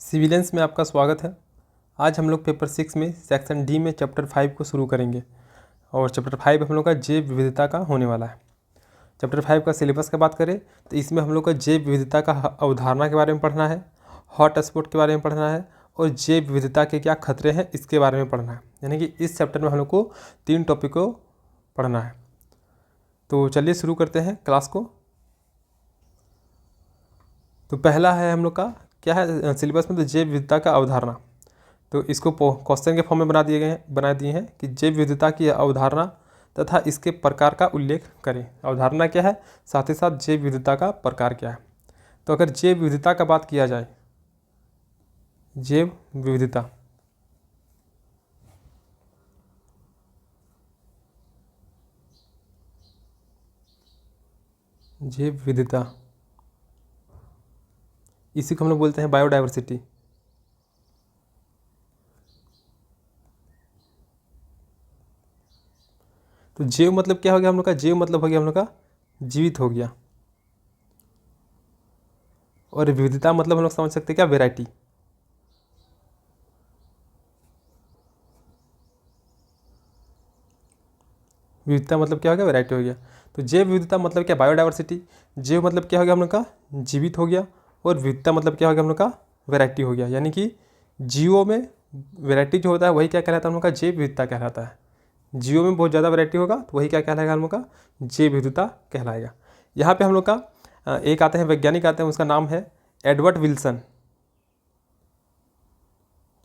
Civilians में आपका स्वागत है। आज हम लोग पेपर 6 में सेक्शन डी में चैप्टर 5 को शुरू करेंगे और चैप्टर 5 हम लोग का जैव विविधता का होने वाला है। चैप्टर 5 का सिलेबस की बात करें तो इसमें हम लोग का जैव विविधता का अवधारणा के बारे में पढ़ना है, हॉट स्पॉट के बारे में पढ़ना है और जैव विविधता के क्या खतरे हैं इसके बारे में पढ़ना है। यानी कि इस चैप्टर में हम लोग को 3 टॉपिक को पढ़ना है। तो चलिए शुरू करते हैं क्लास को। तो पहला है हम लोग का क्या है सिलेबस में, तो जैव विविधता का अवधारणा। तो इसको क्वेश्चन के फॉर्म में बना दिए हैं कि जैव विविधता की अवधारणा तथा इसके प्रकार का उल्लेख करें। अवधारणा क्या है, साथ ही साथ जैव विविधता का प्रकार क्या है। तो अगर जैव विविधता का बात किया जाए, जैव विविधता जैव विविधता इसी को हम लोग बोलते हैं बायोडाइवर्सिटी। तो जैव मतलब क्या हो गया हम लोग का, जैव मतलब हो गया हम लोग का जीवित हो गया, और विविधता मतलब हम लोग समझ सकते हैं क्या, वैरायटी। विविधता मतलब क्या हो गया, वैरायटी हो गया। तो जैव विविधता मतलब क्या, बायोडाइवर्सिटी। जैव मतलब क्या हो गया हम लोग का, जीवित हो गया, और विविधता मतलब क्या हो गया हम लोग का, वैरायटी हो गया। यानी कि जीवों में वैरायटी जो होता है वही क्या कहलाता है हम लोग का, जैव विविधता कहलाता है। जीवों में बहुत ज़्यादा वैरायटी होगा तो वही क्या कहलाएगा हम लोग का, जैव विविधता कहलाएगा। यहाँ पे हम लोग का एक आते हैं वैज्ञानिक आते हैं, उसका नाम है एडवर्ड विल्सन।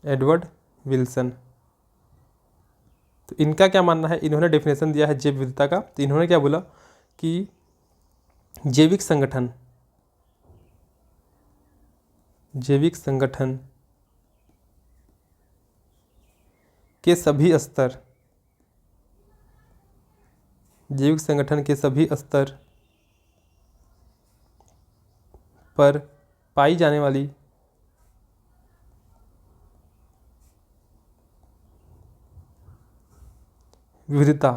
Edward Wilson. तो इनका क्या मानना है, इन्होंने डेफिनेशन दिया है जैव विविधता का। तो इन्होंने क्या बोला कि जैविक संगठन के सभी स्तर, जैविक संगठन के सभी स्तर पर पाई जाने वाली विविधता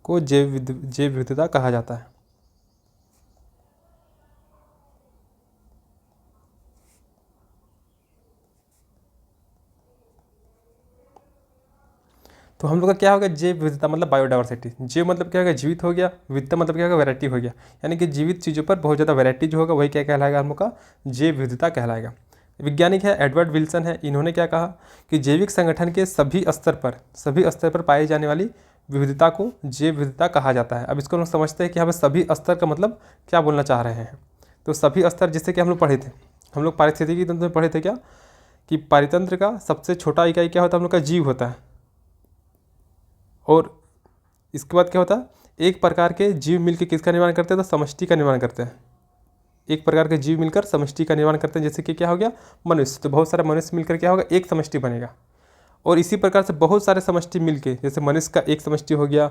को जैव विविधता कहा जाता है। तो हम लोग का क्या हो गया, जैव विविधता मतलब बायोडाइवर्सिटी। जैव मतलब क्या हो गया, जीवित हो गया, विविधता मतलब क्या होगा, वैरायटी हो गया। यानी कि जीवित चीज़ों पर बहुत ज़्यादा वैरायटी जो होगा वही क्या कहलाएगा हम लोग का, जैव विविधता कहलाएगा। वैज्ञानिक है एडवर्ड विल्सन है, इन्होंने क्या कहा कि जैविक संगठन के सभी स्तर पर पाई जाने वाली विविधता को जैव विविधता कहा जाता है। अब इसको हम लोग समझते हैं कि हमें सभी स्तर का मतलब क्या बोलना चाह रहे हैं। तो सभी स्तर जैसे कि हम लोग पढ़े थे, हम लोग पारिस्थितिकी तंत्र में पढ़े थे क्या, कि पारितंत्र का सबसे छोटा इकाई क्या होता है हम लोग का, जीव होता है। और इसके बाद क्या होता है, एक प्रकार के जीव मिलकर किसका निर्माण करते हैं, तो समष्टि का निर्माण करते हैं। एक प्रकार के जीव मिलकर समष्टि का निर्माण करते हैं, जैसे कि क्या हो गया, मनुष्य। तो बहुत सारे मनुष्य मिलकर क्या होगा, एक समष्टि बनेगा। और इसी प्रकार से बहुत सारे समष्टि मिलके, जैसे मनुष्य का एक समष्टि हो गया,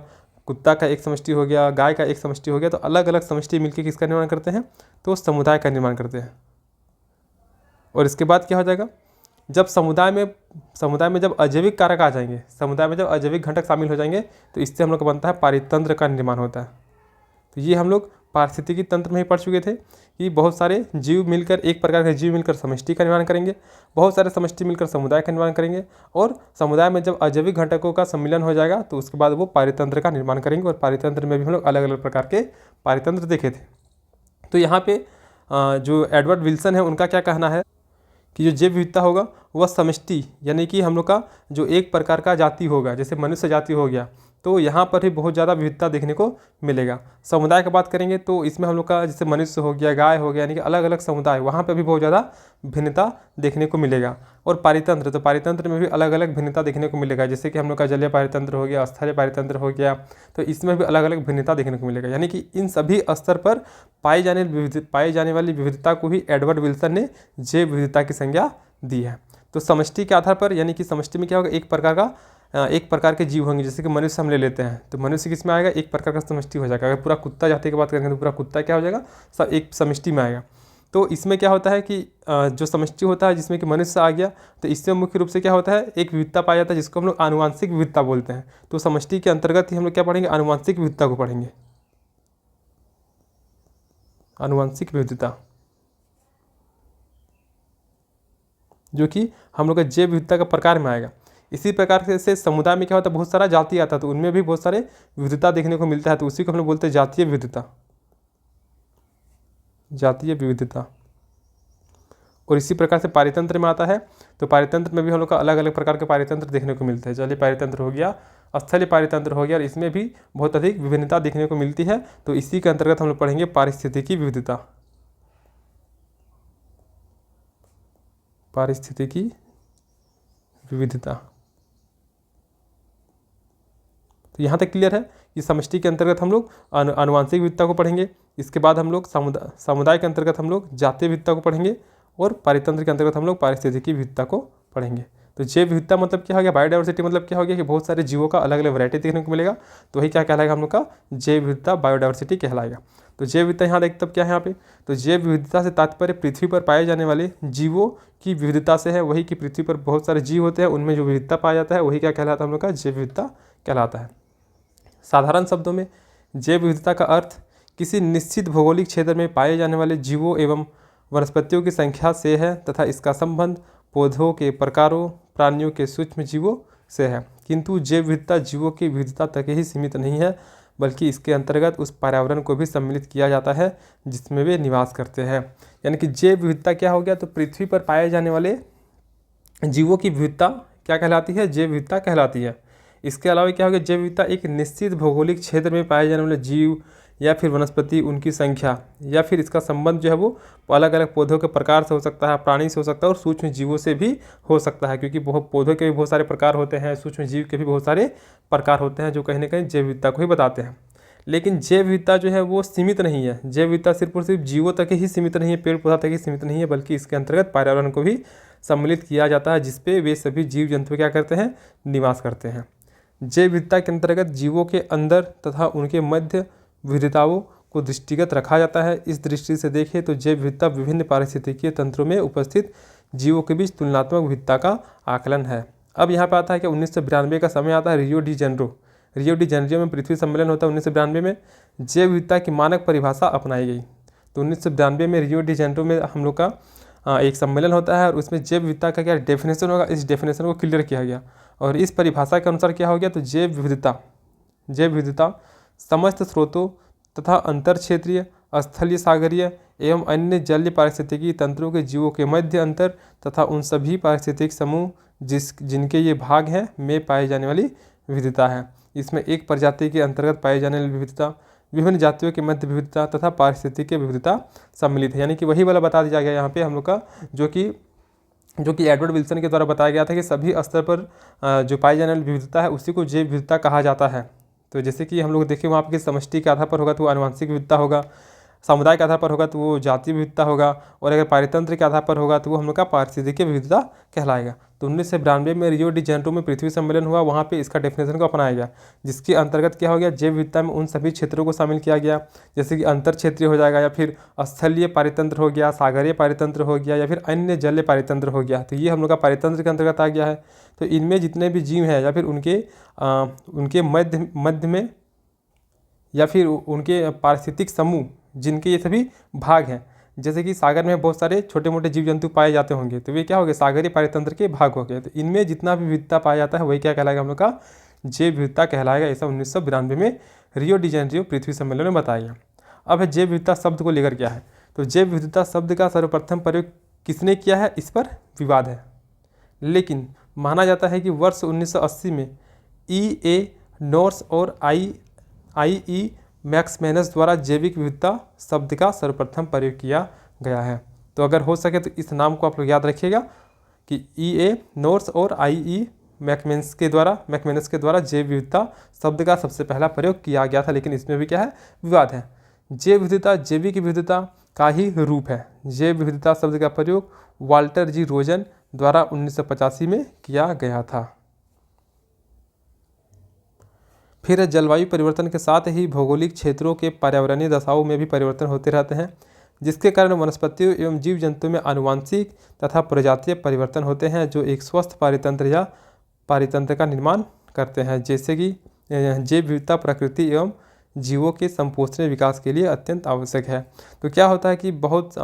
कुत्ता का एक समष्टि हो गया, गाय का एक समष्टि हो गया। तो अलग अलग समष्टि मिलकर किसका निर्माण करते हैं, तो समुदाय का निर्माण करते हैं। और इसके बाद क्या हो जाएगा, जब समुदाय में जब अजैविक कारक आ जाएंगे, समुदाय में जब अजैविक घटक शामिल हो जाएंगे, तो इससे हम लोग का बनता है पारितंत्र का निर्माण होता है। तो ये हम लोग पारिस्थितिकी तंत्र में ही पढ़ चुके थे कि बहुत सारे जीव मिलकर, एक प्रकार के जीव मिलकर समष्टि का निर्माण करेंगे, बहुत सारे समष्टि मिलकर समुदाय का निर्माण करेंगे, और समुदाय में जब अजैविक घटकों का सम्मिलन हो जाएगा तो उसके बाद वो पारितंत्र का निर्माण करेंगे। और पारितंत्र में भी हम लोग अलग अलग प्रकार के पारितंत्र देखे थे। तो यहाँ पे जो एडवर्ड विल्सन है उनका क्या कहना है कि जो जैव विविधता होगा वह समष्टि, यानी कि हम लोग का जो एक प्रकार का जाति होगा, जैसे मनुष्य जाति हो गया, तो यहाँ पर भी बहुत ज़्यादा विविधता देखने को मिलेगा। समुदाय की बात करेंगे तो इसमें हम लोग का जैसे मनुष्य हो गया, गाय हो गया, यानी कि अलग अलग समुदाय, वहाँ पर भी बहुत ज़्यादा भिन्नता देखने को मिलेगा। और पारितंत्र, तो पारितंत्र में भी अलग अलग भिन्नता देखने को मिलेगा, जैसे कि हम लोग का जलीय पारितंत्र हो गया, स्थलीय पारितंत्र हो गया, तो इसमें भी अलग अलग भिन्नता देखने को मिलेगा। यानी कि इन सभी स्तर पर पाई जाने वाली विविधता को ही एडवर्ड विल्सन ने जैव विविधता की संज्ञा दी है। तो समष्टि के आधार पर, यानी कि समष्टि में क्या होगा, एक प्रकार के जीव होंगे, जैसे कि मनुष्य हम ले लेते हैं, तो मनुष्य किस में आएगा, एक प्रकार का समष्टि हो जाएगा। अगर पूरा कुत्ता जाति की बात करेंगे तो पूरा कुत्ता क्या हो जाएगा, सब एक समष्टि में आएगा। तो इसमें क्या होता है कि जो समष्टि होता है जिसमें कि मनुष्य आ गया, तो इससे मुख्य रूप से क्या होता है, एक विविधता पाया जाता है जिसको हम लोग आनुवांशिक विविधता बोलते हैं। तो समष्टि के अंतर्गत ही हम लोग क्या पढ़ेंगे, आनुवांशिक विविधता को पढ़ेंगे। आनुवंशिक विविधता, जो कि हम लोग का जैव विविधता का प्रकार में आएगा। इसी प्रकार से समुदाय में क्या होता है, बहुत सारा जाति आता है, तो उनमें भी बहुत सारे विविधता देखने को मिलता है, तो उसी को हम लोग बोलते हैं जातीय विविधता, जातीय विविधता। और इसी प्रकार से पारितंत्र में आता है, तो पारितंत्र में भी हम लोग का अलग अलग प्रकार के पारितंत्र देखने को मिलते हैं। जलीय पारितंत्र हो गया, स्थलीय पारितंत्र हो गया, और इसमें भी बहुत अधिक विभिन्नता देखने को मिलती है। तो इसी के अंतर्गत हम लोग पढ़ेंगे पारिस्थितिकी विविधता, पारिस्थितिकी विविधता। तो यहाँ तक क्लियर है कि समष्टि के अंतर्गत हम लोग आनुवंशिक विविधता को पढ़ेंगे, इसके बाद हम लोग समुदाय के अंतर्गत हम लोग जातीय विविधता को पढ़ेंगे, और पारितंत्र के अंतर्गत हम लोग पारिस्थितिकी विविधता को पढ़ेंगे। तो जैव विविधता मतलब क्या हो गया, बायोडाइवर्सिटी मतलब क्या हो गया कि बहुत सारे जीवों का अलग अलग वैरायटी देखने को मिलेगा, तो वही क्या कहलाएगा हम लोग का जैव विविधता, बायोडाइवर्सिटी कहलाएगा। तो जैव विविधता यहाँ देख तब क्या है यहाँ पे, तो जैव विविधता से तात्पर्य पृथ्वी पर पाए जाने वाले जीवों की विविधता से है। वही कि पृथ्वी पर बहुत सारे जीव होते हैं, उनमें जो विविधता पाया जाता है वही क्या कहलाता है हम लोग का जैव विविधता कहलाता है। साधारण शब्दों में जैव विविधता का अर्थ किसी निश्चित भौगोलिक क्षेत्र में पाए जाने वाले जीवों एवं वनस्पतियों की संख्या से है, तथा इसका संबंध पौधों के प्रकारों, प्राणियों के सूक्ष्म जीवों से है। किंतु जैव विविधता जीवों की विविधता तक ही सीमित नहीं है, बल्कि इसके अंतर्गत उस पर्यावरण को भी सम्मिलित किया जाता है जिसमें वे निवास करते हैं। यानी कि जैव विविधता क्या हो गया, तो पृथ्वी पर पाए जाने वाले जीवों की विविधता क्या कहलाती है, जैव विविधता कहलाती है। इसके अलावा क्या हो गया, जैव विविधता एक निश्चित भौगोलिक क्षेत्र में पाए जाने वाले जीव या फिर वनस्पति, उनकी संख्या, या फिर इसका संबंध जो है वो अलग अलग पौधों के प्रकार से हो सकता है, प्राणी से हो सकता है, और सूक्ष्म जीवों से भी हो सकता है, क्योंकि बहुत पौधों के भी बहुत सारे प्रकार होते हैं, सूक्ष्म जीव के भी बहुत सारे प्रकार होते हैं, जो कहीं ना कहीं जैव विविधता को ही बताते हैं। लेकिन जैव विविधता जो है वो सीमित नहीं है, जैव विविधता सिर्फ और सिर्फ जीवों तक ही सीमित नहीं है, पेड़ पौधा तक ही सीमित नहीं है, बल्कि इसके अंतर्गत पर्यावरण को भी सम्मिलित किया जाता है, जिसपे वे सभी जीव जंतु क्या करते हैं, निवास करते हैं। जैव विविधता के अंतर्गत जीवों के अंदर तथा उनके मध्य विविधताओं को दृष्टिगत रखा जाता है। इस दृष्टि से देखें तो जैव विविधता विभिन्न पारिस्थितिकीय तंत्रों में उपस्थित जीवों के बीच तुलनात्मक विविधता का आकलन है। अब यहाँ पर आता है कि 1992 का समय आता है रियो डी जेनेरियो में पृथ्वी सम्मेलन होता है 1992 में। जैव विविधता की मानक परिभाषा अपनाई गई। तो 1992 में रियो डी जेनेरियो में हम लोग का एक सम्मेलन होता है, और उसमें जैव विविधता का क्या डेफिनेशन होगा, इस डेफिनेशन को क्लियर किया गया। और इस परिभाषा के अनुसार क्या हो गया, तो जैव विविधता समस्त स्रोतों तथा अंतर क्षेत्रीय, स्थलीय, सागरीय एवं अन्य जलीय पारिस्थितिकी तंत्रों के जीवों के मध्य अंतर तथा उन सभी पारिस्थितिक समूह जिनके ये भाग हैं में पाई जाने वाली विविधता है। इसमें एक प्रजाति के अंतर्गत पाई जाने वाली विविधता, विभिन्न जातियों के मध्य विविधता तथा पारिस्थितिकीय विविधता सम्मिलित है। यानी कि वही वाला बता दिया गया यहाँ पे हम लोग का, जो कि एडवर्ड विल्सन के द्वारा बताया गया था कि सभी स्तर पर जो पाई जाने वाली विविधता है उसी को जैव विविधता कहा जाता है। तो जैसे कि हम लोग देखें वहाँ पे समष्टि के आधार पर होगा तो वो आनुवंशिक विविधता होगा, समुदाय के आधार पर होगा तो वो जातीय विविधता होगा, और अगर पारितंत्र के आधार पर होगा तो वो हम लोग का पारिस्थितिकीय विविधता कहलाएगा। तो 1992 में रियो डी जेनेरियो में पृथ्वी सम्मेलन हुआ, वहाँ पे इसका डेफिनेशन को अपनाया गया, जिसके अंतर्गत क्या हो गया, जैव विविधता में उन सभी क्षेत्रों को शामिल किया गया, जैसे कि अंतर क्षेत्रीय हो जाएगा, या फिर स्थलीय पारितंत्र हो गया, सागरीय पारितंत्र हो गया, या फिर अन्य जलीय पारितंत्र हो गया। तो ये हम लोग का पारितंत्र के अंतर्गत आ गया है। तो इनमें जितने भी जीव हैं या फिर उनके मध्य में या फिर उनके पारिस्थितिक समूह जिनके ये सभी भाग हैं, जैसे कि सागर में बहुत सारे छोटे मोटे जीव जंतु पाए जाते होंगे, तो वे क्या हो गए, सागरीय पारितंत्र के भाग हो गए। तो इनमें जितना भी विविधता पाया जाता है वही क्या कहलाएगा, हम लोग का जैव विविधता कहलाएगा। ऐसा 1992 में रियो डी जेनेरियो पृथ्वी सम्मेलन में बताया गया। अब है जैव विविधता शब्द को लेकर क्या है, तो जैव विविधता शब्द का सर्वप्रथम प्रयोग किसने किया है, इस पर विवाद है, लेकिन माना जाता है कि वर्ष 1980 में E.A. नॉर्स और I.E. मैक्समैनस द्वारा जैविक विविधता शब्द का सर्वप्रथम प्रयोग किया गया है। तो अगर हो सके तो इस नाम को आप लोग याद रखिएगा कि E.A. नॉर्स और I.E. मैक्समैनस के द्वारा जैव विविधता शब्द का सबसे पहला प्रयोग किया गया था, लेकिन इसमें भी क्या है, विवाद है। जैव विविधता जैविक विविधता का ही रूप है। जैव विविधता शब्द का प्रयोग वाल्टर जी रोजन द्वारा 1985 में किया गया था। फिर जलवायु परिवर्तन के साथ ही भौगोलिक क्षेत्रों के पर्यावरणीय दशाओं में भी परिवर्तन होते रहते हैं, जिसके कारण वनस्पतियों एवं जीव जंतु में आनुवंशिक तथा प्रजातीय परिवर्तन होते हैं, जो एक स्वस्थ पारितंत्र का निर्माण करते हैं। जैसे कि जैव विविधता प्रकृति एवं जीवों के संपोषणीय विकास के लिए अत्यंत आवश्यक है। तो क्या होता है कि बहुत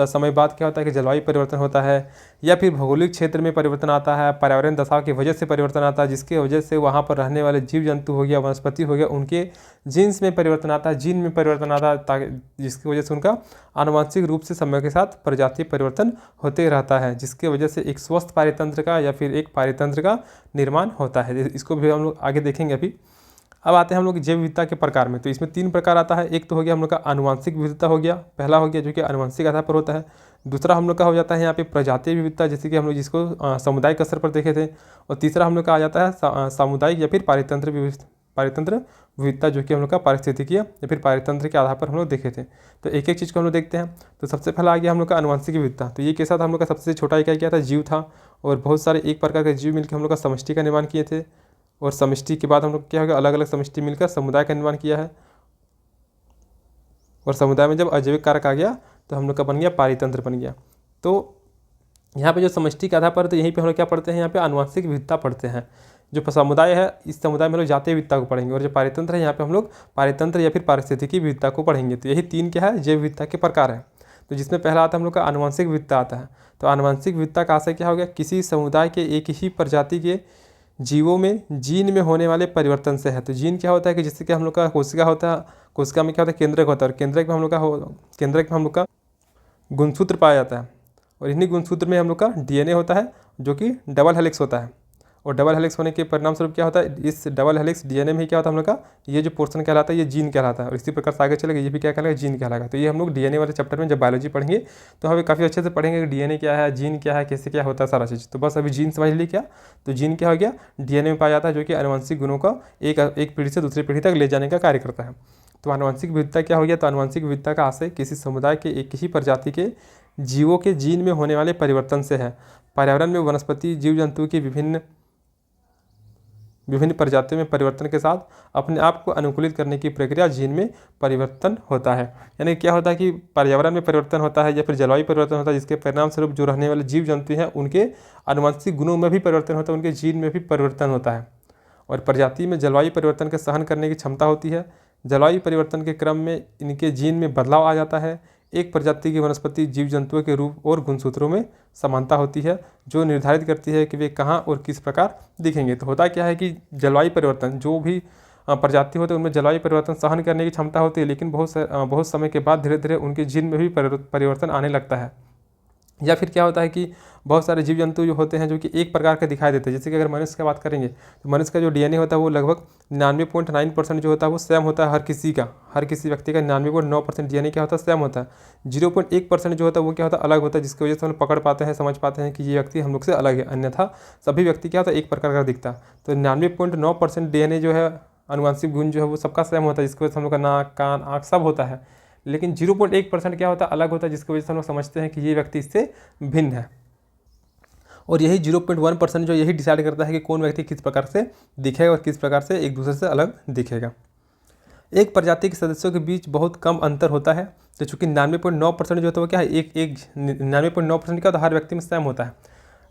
समय बाद क्या होता है कि जलवायु परिवर्तन होता है, या फिर भौगोलिक क्षेत्र में परिवर्तन आता है, पर्यावरण दशा की वजह से परिवर्तन आता है, जिसके वजह से वहाँ पर रहने वाले जीव जंतु हो गया, वनस्पति हो गया, उनके जीन्स में परिवर्तन आता है, जीन में परिवर्तन आता है, ताकि जिसकी वजह से उनका आनुवंशिक रूप से समय के साथ प्रजातीय परिवर्तन होते रहता है, जिसके वजह से एक स्वस्थ पारितंत्र का या फिर एक पारितंत्र का निर्माण होता है। इसको भी हम लोग आगे देखेंगे अभी। अब आते हैं हम लोग जैव विविधता के प्रकार में। तो इसमें 3 प्रकार आता है। एक तो हो गया हम लोग का आनुवंशिक विविधता हो गया, पहला हो गया जो कि आनुवंशिक आधार पर होता है। दूसरा हम लोग का हो जाता है यहाँ पे प्रजातीय विविधता, जैसे कि हम लोग जिसको सामुदायिक स्तर पर देखे थे। और तीसरा हम लोग का आ जाता है सामुदायिक या फिर पारितंत्र विविधता, जो कि हम लोग का पारिस्थितिकीय या फिर पारितंत्र के आधार पर हम लोग देखे थे। तो एक एक चीज़ को हम लोग देखते हैं। तो सबसे पहला आ गया हम लोग का आनुवंशिक विविधता। तो ये के साथ हम लोग का सबसे छोटा इकाई क्या था, जीव था। और बहुत सारे एक प्रकार के जीव मिलकर हम लोग का समष्टि का निर्माण किए थे। और समष्टि के बाद हम लोग क्या हो गया, अलग अलग समष्टि मिलकर समुदाय का निर्माण किया है। और समुदाय में जब अजैविक कारक आ गया तो हम लोग का बन गया पारितंत्र बन गया। तो यहाँ पे जो समष्टि के आधार पर, तो यहीं पे हम लोग क्या पढ़ते हैं, यहाँ पे आनुवंशिक विविधता पढ़ते हैं। जो समुदाय है, इस समुदाय में हम लोग जातीय विविधता को पढ़ेंगे। और जो पारितंत्र है, यहाँ पे हम लोग पारितंत्र या फिर पारिस्थितिकी विविधता को पढ़ेंगे। तो यही 3 क्या है, जैव विविधता के प्रकार है। तो जिसमें पहला आता है हम लोग का आनुवंशिक विविधता आता है। तो आनुवंशिक विविधता का आशय क्या हो गया, किसी समुदाय के एक ही प्रजाति के जीवों में जीन में होने वाले परिवर्तन से है। तो जीन क्या होता है कि जिससे कि हम लोग का कोशिका होता है, कोशिका में क्या होता है, केंद्रक होता है। और केंद्रक में हम लोग का गुणसूत्र पाया जाता है। और इन्हीं गुणसूत्र में हम लोग का डीएनए होता है, जो कि डबल हेलिक्स होता है। और डबल हेलिक्स होने के परिणाम स्वरूप क्या होता है, इस डबल हेलिक्स डीएनए में ही क्या होता है हम लोग का, ये जो पोर्शन कहलाता है ये जीन कहलाता है। और इसी प्रकार से आगे चलेगा, ये भी क्या कहलाएगा, जीन कहलाएगा। तो ये हम लोग डीएनए वाले चैप्टर में जब बायोलॉजी पढ़ेंगे तो हमें काफ़ी अच्छे से पढ़ेंगे कि डीएनए क्या है, जीन क्या है, कैसे क्या होता है, सारा चीज़। तो बस अभी जीन समझ ली क्या। तो जीन क्या हो गया, डीएनए में पाया जाता है, जो कि आनुवंशिक गुणों का एक पीढ़ी से दूसरी पीढ़ी तक ले जाने का कार्य करता है। तो आनुवंशिक विविधता क्या हो गया, तो आनुवंशिक विविधता का आशय किसी समुदाय के एक ही प्रजाति के जीवों के जीन में होने वाले परिवर्तन से है। पर्यावरण में वनस्पति जीव जंतु की विभिन्न प्रजातियों में परिवर्तन के साथ अपने आप को अनुकूलित करने की प्रक्रिया जीन में परिवर्तन होता है। यानी क्या होता है कि पर्यावरण में परिवर्तन होता है या फिर जलवायु परिवर्तन होता है, जिसके परिणाम स्वरूप जो रहने वाले जीव जंतु हैं उनके आनुवंशिक गुणों में भी परिवर्तन होता है, उनके जीन में भी परिवर्तन होता है। और प्रजाति में जलवायु परिवर्तन के सहन करने की क्षमता होती है। जलवायु परिवर्तन के क्रम में इनके जीन में बदलाव आ जाता है। एक प्रजाति की वनस्पति जीव जंतुओं के रूप और गुणसूत्रों में समानता होती है, जो निर्धारित करती है कि वे कहाँ और किस प्रकार दिखेंगे। तो होता क्या है कि जलवायु परिवर्तन, जो भी प्रजाति होते हैं उनमें जलवायु परिवर्तन सहन करने की क्षमता होती है, लेकिन बहुत समय के बाद धीरे धीरे उनके जीन में भी परिवर्तन आने लगता है। या फिर क्या होता है कि बहुत सारे जीव जंतु जो होते हैं जो कि एक प्रकार के दिखाई देते हैं। जैसे कि अगर मनुष्य की बात करेंगे तो मनुष्य का जो डीएनए होता है वो लगभग 99.9% जो होता है वो सेम होता है। हर किसी व्यक्ति का 99.9% डीएनए क्या होता है, सेम होता है। 0.1% जो होता है वो क्या होता है, अलग होता है, जिसकी वजह से हम पकड़ पाते हैं, समझ पाते हैं कि ये व्यक्ति हम लोग से अलग है। अन्यथा सभी व्यक्ति क्या होता है, एक प्रकार का दिखता है। तो 99.9% डीएनए जो है, आनुवंशिक गुण जो है वो सबका सेम होता है, जिसकी वजह से हम लोग का नाक, कान, आँख सब होता है। लेकिन 0.1% क्या होता है, अलग होता है, जिसकी वजह से हम लोग समझते हैं कि ये व्यक्ति इससे भिन्न है। और यही 0.1% जो यही डिसाइड करता है कि कौन व्यक्ति किस प्रकार से दिखेगा और किस प्रकार से एक दूसरे से अलग दिखेगा। एक प्रजाति के सदस्यों के बीच बहुत कम अंतर होता है। तो चूंकि 99.9% जो होता है वो क्या है, एक 99.9% क्या होता है, हर व्यक्ति में सेम होता है।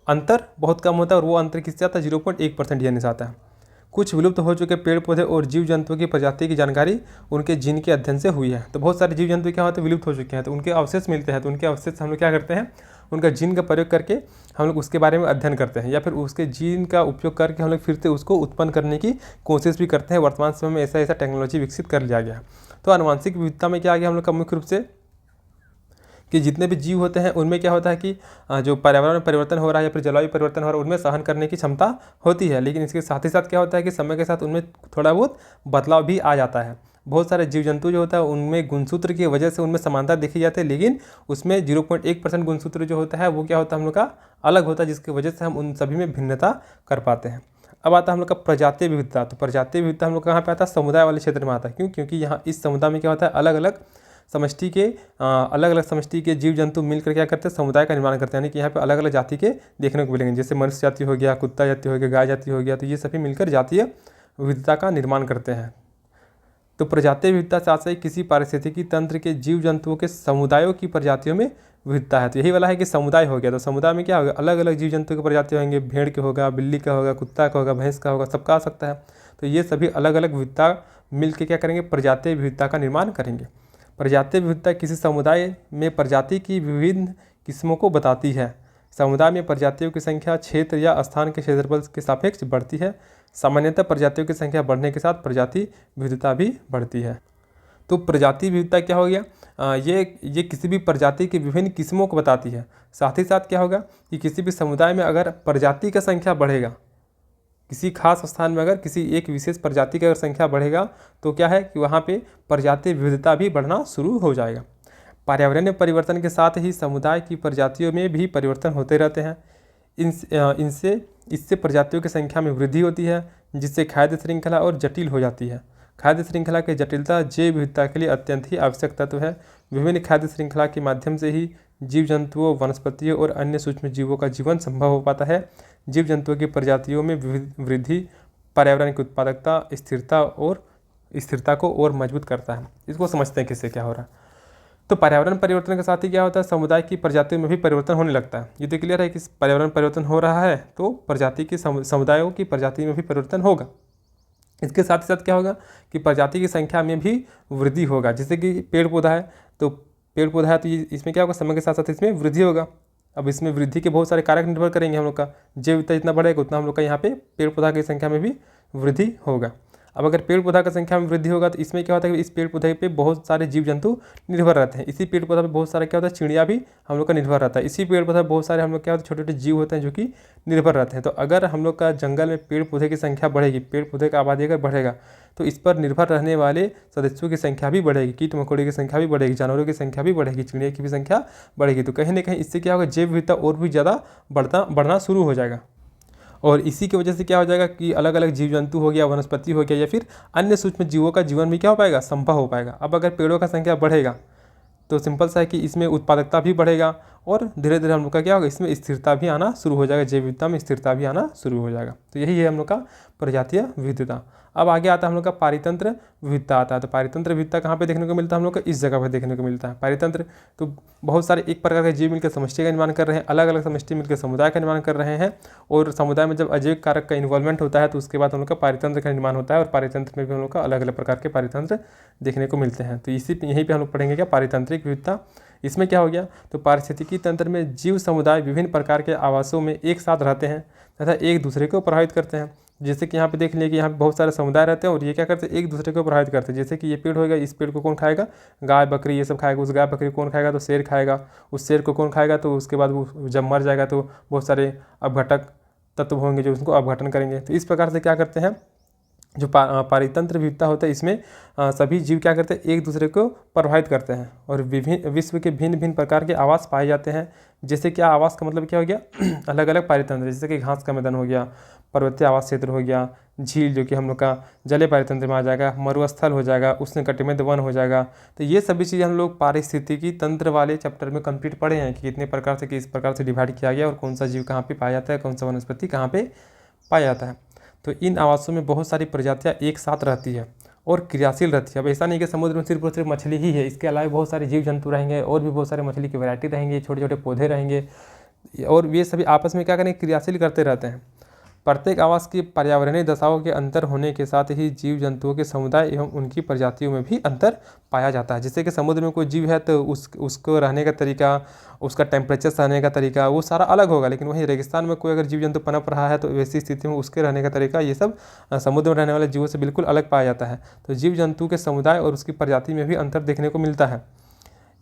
अंतर बहुत कम होता है और वो अंतर किससे आता है, 0.1% डीएनए से आता है। कुछ विलुप्त हो चुके पेड़ पौधे और जीव जंतुओं की प्रजाति की जानकारी उनके जीन के अध्ययन से हुई है। तो बहुत सारे जीव जंतु क्या होते हैं, विलुप्त हो चुके हैं, तो उनके अवशेष मिलते हैं। तो उनके अवशेष हम लोग क्या करते हैं, उनका जीन का प्रयोग करके हम लोग उसके बारे में अध्ययन करते हैं, या फिर उसके जीन का उपयोग करके हम लोग फिर से उसको उत्पन्न करने की कोशिश भी करते हैं। वर्तमान समय में ऐसा टेक्नोलॉजी विकसित कर लिया गया। तो आनुवंशिक विविधता में क्या आ गया हम लोग का, मुख्य रूप से कि जितने भी जीव होते हैं उनमें क्या होता है कि जो पर्यावरण में परिवर्तन हो रहा है या फिर जलवायु परिवर्तन हो रहा है उनमें सहन करने की क्षमता होती है। लेकिन इसके साथ ही साथ क्या होता है कि समय के साथ उनमें थोड़ा बहुत बदलाव भी आ जाता है। बहुत सारे जीव जंतु जो होता है उनमें गुणसूत्र की वजह से उनमें समानता देखी जाती है, लेकिन उसमें 0.1% गुणसूत्र जो होता है वो क्या होता है, हम लोग का अलग होता है, जिसकी वजह से हम उन सभी में भिन्नता कर पाते हैं। अब आता है हम लोग का प्रजातीय विविधता। तो प्रजातीय विविधता हम लोग कहाँ पे आता है, समुदाय वाले क्षेत्र में आता है। क्यों? क्योंकि यहाँ इस समुदाय में क्या होता है, अलग अलग समष्टि के जीव जंतु मिलकर क्या करते हैं, समुदाय का निर्माण करते हैं। यानी कि यहाँ पे अलग अलग जाति के देखने को मिलेंगे, जैसे मनुष्य जाति हो गया, कुत्ता जाति हो गया, गाय जाति हो गया। तो ये सभी मिलकर जातीय विविधता का निर्माण करते हैं। तो प्रजातीय विविधता से आशय किसी पारिस्थितिकी तंत्र के जीव जंतुओं के समुदायों की प्रजातियों में विविधता है। तो यही वाला है कि समुदाय हो गया, तो समुदाय में क्या होगा, अलग अलग जीव जंतु की प्रजाति होंगे, भेड़ के होगा, बिल्ली का होगा, कुत्ता का होगा, भैंस का होगा, सबका आ सकता है। तो ये सभी अलग अलग विविधता मिलकर क्या करेंगे, प्रजातीय विविधता का निर्माण करेंगे। प्रजातीय विविधता किसी समुदाय में प्रजाति की विभिन्न किस्मों को बताती है। समुदाय में प्रजातियों की संख्या क्षेत्र या स्थान के क्षेत्रफल के सापेक्ष बढ़ती है। सामान्यतः प्रजातियों की संख्या बढ़ने के साथ प्रजाति विविधता भी बढ़ती है। तो प्रजाति विविधता क्या हो गया, ये किसी भी प्रजाति की विभिन्न किस्मों को बताती है। साथ ही साथ क्या होगा कि किसी भी समुदाय में अगर प्रजाति का संख्या बढ़ेगा, किसी खास स्थान में अगर किसी एक विशेष प्रजाति की अगर संख्या बढ़ेगा तो क्या है कि वहाँ पे प्रजाति विविधता भी बढ़ना शुरू हो जाएगा। पर्यावरणीय परिवर्तन के साथ ही समुदाय की प्रजातियों में भी परिवर्तन होते रहते हैं। इससे प्रजातियों की संख्या में वृद्धि होती है, जिससे खाद्य श्रृंखला और जटिल हो जाती है। खाद्य श्रृंखला की जटिलता जैव विविधता के लिए अत्यंत ही आवश्यक तत्व है। विभिन्न खाद्य श्रृंखला के माध्यम से ही जीव जंतुओं, वनस्पतियों और अन्य सूक्ष्म जीवों का जीवन संभव हो पाता है। जीव जंतुओं की प्रजातियों में वृद्धि पर्यावरण की उत्पादकता, स्थिरता को और मजबूत करता है। इसको समझते हैं किससे क्या हो रहा है। तो पर्यावरण परिवर्तन के साथ ही क्या होता है, समुदाय की प्रजातियों में भी परिवर्तन होने लगता है। ये तो क्लियर है कि पर्यावरण परिवर्तन हो रहा है तो प्रजाति की समुदायों की प्रजाति में भी परिवर्तन होगा। इसके साथ ही साथ क्या होगा कि प्रजाति की संख्या में भी वृद्धि होगा। जैसे कि पेड़ पौधा है तो इसमें क्या होगा, समय के साथ साथ इसमें वृद्धि होगा। अब इसमें वृद्धि के बहुत सारे कारक निर्भर करेंगे हम लोग का। जैव विविधता जितना बढ़ेगा उतना हम लोग का यहाँ पे पेड़ पौधा की संख्या में भी वृद्धि होगा। अब अगर पेड़ पौधा की संख्या में वृद्धि होगा तो इसमें क्या होता है कि इस पेड़ पौधे पे बहुत सारे जीव जंतु निर्भर रहते हैं। इसी पेड़ पौधा पे बहुत सारा क्या होता है, चिड़िया भी हम लोग का निर्भर रहता है। इसी पेड़ पौधा पे बहुत सारे हम लोग क्या होते हैं, छोटे छोटे जीव होते हैं जो कि निर्भर रहते हैं। तो अगर हम लोग का जंगल में पेड़ पौधे की संख्या बढ़ेगी, पेड़ पौधे का आबादी अगर बढ़ेगा तो इस पर निर्भर रहने वाले सदस्यों की संख्या भी बढ़ेगी, कीट मकोड़े की संख्या भी बढ़ेगी, जानवरों की संख्या भी बढ़ेगी, चिड़िया की भी संख्या बढ़ेगी। तो कहीं ना कहीं इससे क्या होगा, जैव विविधता और भी ज़्यादा बढ़ना शुरू हो जाएगा। और इसी की वजह से क्या हो जाएगा कि अलग अलग जीव जंतु हो गया, वनस्पति हो गया या फिर अन्य सूक्ष्म जीवों का जीवन भी क्या हो पाएगा, संभव हो पाएगा। अब अगर पेड़ों का संख्या बढ़ेगा तो सिंपल सा है कि इसमें उत्पादकता भी बढ़ेगा और धीरे धीरे हम लोग का क्या होगा, इसमें स्थिरता भी आना शुरू हो जाएगा, जैव विविधता में स्थिरता भी आना शुरू हो जाएगा। तो यही है हम लोग का प्रजातीय विविधता। अब आगे आता है हम लोग का पारितंत्र विविधता आता है। तो पारितंत्र विविधता कहाँ पे देखने को मिलता है, हम लोग को इस जगह पे देखने को मिलता है। पारितंत्र तो बहुत सारे एक प्रकार के जीव मिलकर समष्टि का निर्माण कर रहे हैं, अलग अलग समष्टि मिलकर समुदाय का निर्माण कर रहे हैं। और समुदाय में जब अजैविक कारक का इन्वॉल्वमेंट होता है तो उसके बाद हम लोग का पारितंत्र का निर्माण होता है। और पारितंत्र में भी हम लोग का अलग अलग प्रकार के पारितंत्र देखने को मिलते हैं। तो यहीं पर हम लोग पढ़ेंगे क्या, पारितंत्रिक विविधता। इसमें क्या हो गया, तो पारिस्थितिकी तंत्र में जीव समुदाय विभिन्न प्रकार के आवासों में एक साथ रहते हैं तथा एक दूसरे को प्रभावित करते हैं। जैसे कि यहाँ पे देख लीजिए कि यहाँ पे बहुत सारे समुदाय रहते हैं और ये क्या करते हैं, एक दूसरे को प्रभावित करते हैं। जैसे कि ये पेड़ होगा, इस पेड़ को कौन खाएगा, गाय बकरी ये सब खाएगा। उस गाय बकरी को कौन खाएगा, तो शेर खाएगा। उस शेर को कौन खाएगा, तो उसके बाद वो जब मर जाएगा तो बहुत सारे अपघटक तत्व होंगे जो उसको अपघटन करेंगे। तो इस प्रकार से क्या करते हैं, जो पारितंत्र विविधता होता है इसमें सभी जीव क्या करते हैं, एक दूसरे को प्रभावित करते हैं। और विश्व के भिन्न भिन्न प्रकार के आवास पाए जाते हैं। जैसे क्या आवास का मतलब क्या हो गया, अलग अलग पारितंत्र, जैसे कि घास का मैदान हो गया, पर्वतीय आवास क्षेत्र हो गया, झील जो कि हम लोग का जलीय पारितंत्र में आ जाएगा, मरुस्थल हो जाएगा, उष्णकटिबंधीय वन हो जाएगा। तो ये सभी चीज़ें हम लोग पारिस्थितिकी तंत्र वाले चैप्टर में कंप्लीट पढ़े हैं कि कितने प्रकार से किस प्रकार से डिवाइड किया गया और कौन सा जीव कहाँ पे पाया जाता है, कौन सा वनस्पति कहाँ पे पाया जाता है। तो इन आवासों में बहुत सारी प्रजातियाँ एक साथ रहती है और क्रियाशील रहती है। अब ऐसा नहीं कि समुद्र में सिर्फ और सिर्फ मछली ही है, इसके अलावा बहुत सारे जीव जंतु रहेंगे और भी बहुत सारे मछली की वैरायटी रहेंगे, छोटे छोटे पौधे रहेंगे और ये सभी आपस में क्या करेंगे, क्रियाशील करते रहते हैं। प्रत्येक आवास की पर्यावरणीय दशाओं के अंतर होने के साथ ही जीव जंतुओं के समुदाय एवं उनकी प्रजातियों में भी अंतर पाया जाता है। जैसे कि समुद्र में कोई जीव है तो उसको रहने का तरीका, उसका टेम्परेचर सहने का तरीका वो सारा अलग होगा। लेकिन वहीं रेगिस्तान में कोई अगर जीव जंतु पनप रहा है तो वैसी स्थिति में उसके रहने का तरीका ये सब समुद्र में रहने वाले जीवों से बिल्कुल अलग पाया जाता है। तो जीव जंतु के समुदाय और उसकी प्रजाति में भी अंतर देखने को मिलता है।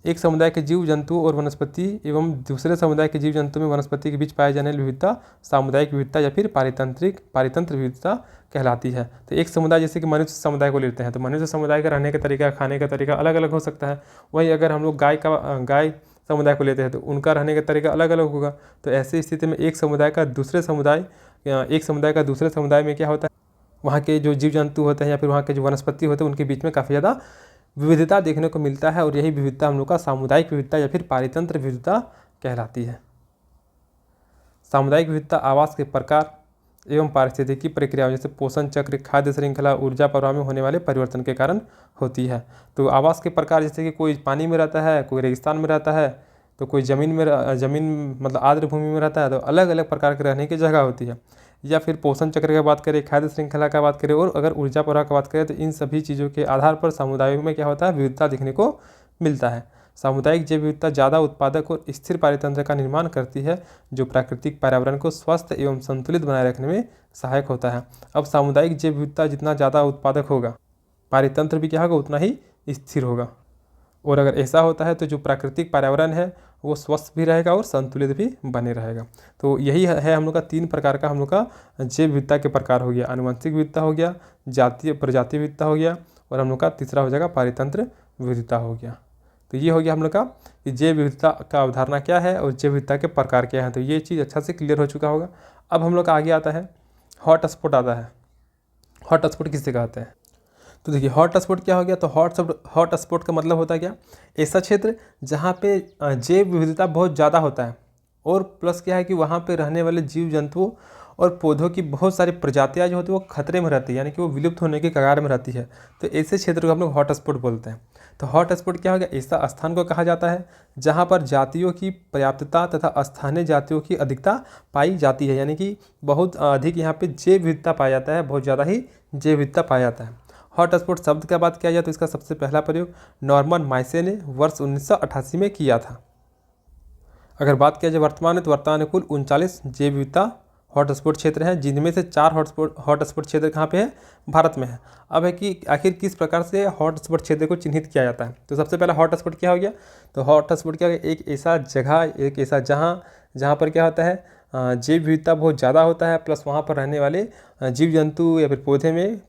एक समुदाय के जीव जंतु और वनस्पति एवं दूसरे समुदाय के जीव जंतु में वनस्पति के बीच पाए जाने वाली विविधता सामुदायिक विविधता या फिर पारितंत्र विविधता कहलाती है। तो एक समुदाय जैसे कि मनुष्य समुदाय को लेते हैं तो मनुष्य समुदाय का रहने का तरीका, खाने का तरीका अलग अलग हो सकता है। वहीं अगर हम लोग गाय समुदाय को लेते हैं तो उनका रहने का तरीका अलग अलग होगा। तो ऐसी स्थिति में एक समुदाय का दूसरे समुदाय में क्या होता है, वहाँ के जो जीव जंतु होते हैं या फिर वहाँ के जो वनस्पति होते हैं उनके बीच में काफ़ी ज़्यादा विविधता देखने को मिलता है। और यही विविधता हम लोग का सामुदायिक विविधता या फिर पारितंत्र विविधता कहलाती है। सामुदायिक विविधता आवास के प्रकार एवं पारिस्थितिकी प्रक्रियाओं जैसे पोषण चक्र, खाद्य श्रृंखला, ऊर्जा प्रवाह में होने वाले परिवर्तन के कारण होती है। तो आवास के प्रकार जैसे कि कोई पानी में रहता है, कोई रेगिस्तान में रहता है, तो कोई ज़मीन मतलब आर्द्र भूमि में रहता है, तो अलग अलग प्रकार के रहने की जगह होती है। या फिर पोषण चक्र की बात करें, खाद्य श्रृंखला का बात करें, और अगर ऊर्जा प्रवाह की बात करें, तो इन सभी चीज़ों के आधार पर समुदायों में क्या होता है, विविधता देखने को मिलता है। सामुदायिक जैव विविधता ज़्यादा उत्पादक और स्थिर पारितंत्र का निर्माण करती है, जो प्राकृतिक पर्यावरण को स्वस्थ एवं संतुलित बनाए रखने में सहायक होता है। अब सामुदायिक जैव विविधता जितना ज़्यादा उत्पादक होगा, पारितंत्र भी क्या होगा, उतना ही स्थिर होगा। और अगर ऐसा होता है तो जो प्राकृतिक पर्यावरण है वो स्वस्थ भी रहेगा और संतुलित भी बने रहेगा। तो यही है हम लोग का 3 प्रकार का हम लोग का जैव विविधता के प्रकार हो गया। आनुवंशिक विविधता हो गया, जातीय प्रजातीय विविधता हो गया, और हम लोग का तीसरा हो जाएगा पारितंत्र विविधता हो गया। तो ये हो गया हम लोग का कि जैव विविधता का अवधारणा क्या है और जैव विविधता के प्रकार क्या हैं। तो ये चीज़ अच्छा से क्लियर हो चुका होगा। अब हम लोग का आगे आता है हॉटस्पॉट आता है। हॉटस्पॉट किसे कहते हैं? तो देखिए हॉटस्पॉट क्या हो गया, तो हॉटस्पॉट का मतलब होता है क्या, ऐसा क्षेत्र जहाँ पे जैव विविधता बहुत ज़्यादा होता है, और प्लस क्या है कि वहाँ पे रहने वाले जीव जंतुओं और पौधों की बहुत सारी प्रजातियाँ जो होती है वो खतरे में रहती है, यानी कि वो विलुप्त होने के कगार में रहती है। तो ऐसे क्षेत्र को हम लोग हॉटस्पॉट बोलते हैं। तो हॉटस्पॉट क्या हो गया, ऐसा स्थान को कहा जाता है जहाँ पर जातियों की पर्याप्तता तथा स्थानीय जातियों की अधिकता पाई जाती है, यानी कि बहुत अधिक यहाँ पे जैव विविधता पाया जाता है, बहुत ज़्यादा ही जैव विविधता पाया जाता है। हॉटस्पॉट शब्द का बात किया जाए तो इसका सबसे पहला प्रयोग नॉर्मन माइसे ने वर्ष 1988 में किया था। अगर बात किया जाए वर्तमान में, तो वर्तमान में कुल 39 जैव विविधता हॉटस्पॉट क्षेत्र हैं, जिनमें से 4 हॉटस्पॉट क्षेत्र कहाँ पे है, भारत में है। अब है कि आखिर किस प्रकार से हॉटस्पॉट क्षेत्र को चिन्हित किया जाता है। तो सबसे पहला हॉटस्पॉट क्या हो गया, तो हॉटस्पॉट क्या हो गया, एक ऐसा जगह, एक ऐसा जहाँ पर क्या होता है, जैव विविधता बहुत ज़्यादा होता है, प्लस वहाँ पर रहने वाले जीव जंतु या फिर पौधे में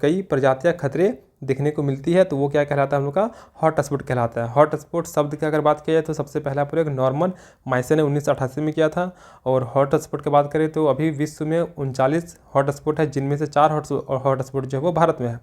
कई प्रजातियाँ खतरे देखने को मिलती है, तो वो क्या कहलाता है, हम लोग का हॉटस्पॉट कहलाता है। हॉटस्पॉट शब्द की अगर बात की जाए तो सबसे पहला प्रयोग नॉर्मन माइसे ने 1988 में किया था। और हॉटस्पॉट की बात करें तो अभी विश्व में 39 हॉटस्पॉट है, जिनमें से 4 हॉटस्पॉट जो है वो भारत में है।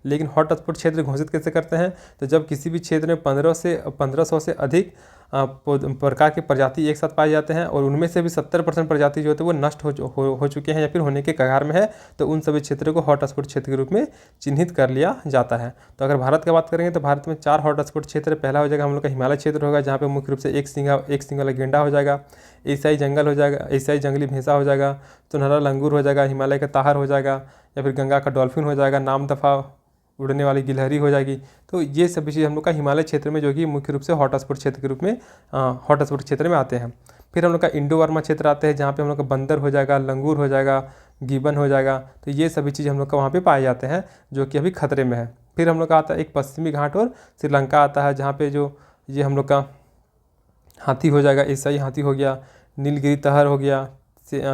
लेकिन हॉटस्पॉट क्षेत्र घोषित कैसे करते हैं, तो जब किसी भी क्षेत्र में 1500 से अधिक प्रकार की प्रजाति एक साथ पाए जाते हैं, और उनमें से भी 70% प्रजाति जो होते हैं वो नष्ट हो चुके हैं या फिर होने के कगार में है, तो उन सभी क्षेत्रों को हॉटस्पॉट क्षेत्र के रूप में चिन्हित कर लिया जाता है। तो अगर भारत की बात करेंगे तो भारत में 4 हॉटस्पॉट क्षेत्र। पहला हो जाएगा हम लोग का हिमालय क्षेत्र होगा, जहाँ पे मुख्य रूप से एक सींग वाला गेंडा हो जाएगा, एशियाई जंगल हो जाएगा, एशियाई जंगली भैंसा हो जाएगा, सुनहरा लंगूर हो जाएगा, हिमालय का ताहर हो जाएगा, या फिर गंगा का डॉल्फिन हो जाएगा, नाम दफ़ा उड़ने वाली गिलहरी हो जाएगी। तो ये सभी चीज़ हम लोग का हिमालय क्षेत्र में जो कि मुख्य रूप से हॉटस्पॉट क्षेत्र के रूप में हॉटस्पॉट क्षेत्र में आते हैं। फिर हम लोग का इंडो बर्मा क्षेत्र आते हैं, जहाँ पे हम लोग का बंदर हो जाएगा, लंगूर हो जाएगा, गिबन हो जाएगा। तो ये सभी चीज़ हम लोग का वहाँ पे पाए जाते हैं जो कि अभी खतरे में है। फिर हम लोग का आता है एक पश्चिमी घाट और श्रीलंका आता है, जहाँ पे जो ये हम लोग का हाथी हो जाएगा, एशियाई हाथी हो गया, नीलगिरी तहर हो गया,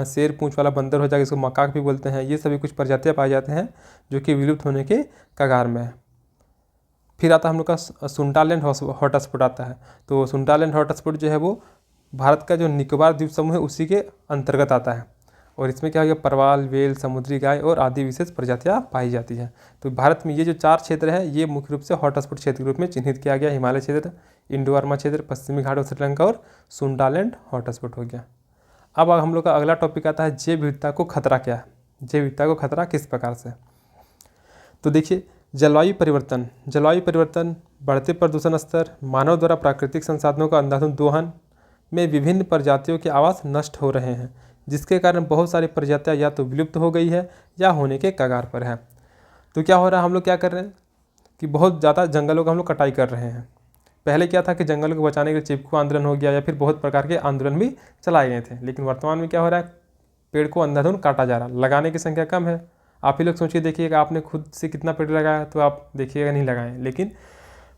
शेर पूंछ वाला बंदर हो जाएगा, इसको मकाक भी बोलते हैं। ये सभी कुछ प्रजातियाँ पाए जाते हैं जो कि विलुप्त होने के कगार में है। फिर आता है हम लोग का सुंटालैंड हॉटस्पॉट आता है। तो सुंटालैंड हॉटस्पॉट जो है वो भारत का जो निकोबार द्वीप समूह है उसी के अंतर्गत आता है, और इसमें क्या हो गया, परवाल, वेल, समुद्री गाय और आदि विशेष प्रजातियाँ पाई जाती हैं। तो भारत में ये जो 4 क्षेत्र है ये मुख्य रूप से हॉटस्पॉट क्षेत्र के रूप में चिन्हित किया गया। हिमालय क्षेत्र, इंडो बर्मा क्षेत्र, पश्चिमी घाट और श्रीलंका, और सुंटालैंड हॉटस्पॉट हो गया। अब हम लोग का अगला टॉपिक आता है जैव विविधता को खतरा क्या है, जैव विविधता को खतरा किस प्रकार से। तो देखिए जलवायु परिवर्तन, बढ़ते प्रदूषण स्तर, मानव द्वारा प्राकृतिक संसाधनों का अंधाधुंध दोहन में विभिन्न प्रजातियों के आवास नष्ट हो रहे हैं, जिसके कारण बहुत सारी प्रजातियां या तो विलुप्त हो गई है या होने के कगार पर है। तो क्या हो रहा है, हम लोग क्या कर रहे हैं कि बहुत ज़्यादा जंगलों का हम लोग कटाई कर रहे हैं। पहले क्या था कि जंगलों को बचाने के लिए चिपको आंदोलन हो गया या फिर बहुत प्रकार के आंदोलन भी चलाए गए थे, लेकिन वर्तमान में क्या हो रहा है, पेड़ को अंधाधुंध काटा जा रहा है, लगाने की संख्या कम है। आप ही लोग सोचिए, देखिएगा आपने खुद से कितना पेड़ लगाया, तो आप देखिएगा नहीं लगाएं, लेकिन